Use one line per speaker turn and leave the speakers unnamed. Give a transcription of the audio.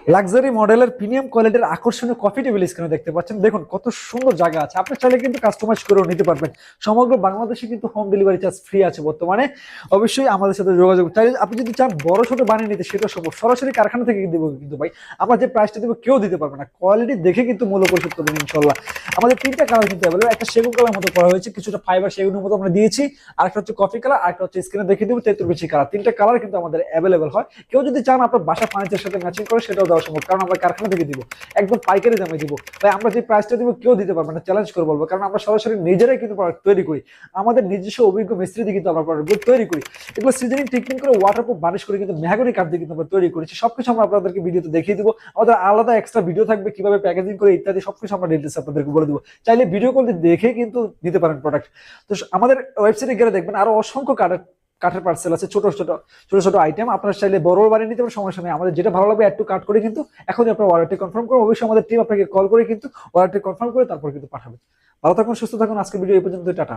Luxury মডেলের premium কোয়ালিটির আকর্ষণীয় কফি টেবিল স্ক্রিনে দেখতে পাচ্ছেন। দেখুন কত সুন্দর জায়গা আছে, আপনি চাইলে কিন্তু কাস্টমাইজ করেও নিতে পারবেন। সমগ্র বাংলাদেশে কিন্তু হোম ডেলিভারি চার্জ ফ্রি আছে বর্তমানে। অবশ্যই আমাদের সাথে যোগাযোগ, চাইলে আপনি যদি চান বড় ছোট বানিয়ে নিতে সেটা সম্ভব, সরাসরি কারখানা থেকে দেবো কিন্তু ভাই। আমরা যে প্রাইসটা দেবো কেউ দিতে পারবে না, কোয়ালিটি দেখে কিন্তু মূল্য পরিশোধ করবেন ইনশাল্লাহ। আমাদের তিনটা কালার কিন্তু অ্যাভেলেবল, একটা সেগুন কালার মতো করা হয়েছে, কিছুটা ফাইবার সেগুনের মতো আমরা দিয়েছি, আরেকটা হচ্ছে কফি কালার, আরেকটা হচ্ছে স্ক্রিনে দেখিয়ে দেবো তেতুর বেশি কালার। তিনটা কালার কিন্তু আমাদের অ্যাভেলেবল হয়। কেউ যদি চান আপনার বাসা ফার্নিচারের সাথে ম্যাচিং করে সেটাও দেওয়া সম্ভব, কারণ আমরা কারখানা থেকে দিব, একদম পাইকারি দামে দিব ভাই। আমরা যে প্রাইসটা দিব কেউ দিতে পারবে না, চ্যালেঞ্জ করে বলবো, কারণ আমরা সরাসরি নিজেরাই কিন্তু প্রোডাক্ট তৈরি করি। আমাদের নিজস্ব অভিজ্ঞ মিস্ত্রি দিয়ে কিন্তু আমরা প্রোডাক্ট তৈরি করি। এগুলো সিজনিং ট্রিটমেন্ট করে ওয়াটারপ্রুফ বানিশ করে কিন্তু মেহাগনি কাঠ দিয়ে কিন্তু আমরা তৈরি করেছি। সবকিছু আমরা আপনাদেরকে ভিডিওতে দেখিয়ে দিব। আমাদের আলাদা এক্সট্রা ভিডিও থাকবে কিভাবে প্যাকেজিং করে ইত্যাদি সবকিছু আমরা ডিটেলস আপনাদেরকে বলে দেবো। চাইলে ভিডিও কল দেখে কিন্তু নিতে পারেন প্রোডাক্ট। তো আমাদের ওয়েবসাইটে গেলে দেখবেন আরো অসংখ্য কাঠের কাঠের পার্সেল আছে, ছোট ছোট ছোট ছোট আইটেম। আপনারা চাইলে বড় বানিয়ে নিতে পারেন, সমস্যা নেই। আমাদের যেটা ভালো লাগবে একটু কাট করে কিন্তু এখনই আপনার অর্ডারটি কনফার্ম করুন। অবশ্যই আমাদের টিম আপনাকে কল করে কিন্তু অর্ডারটি কনফার্ম করে তারপর কিন্তু পাঠাবে। ভালো থাকুন, সুস্থ থাকুন। আজকের ভিডিও এই পর্যন্ত, টাটা।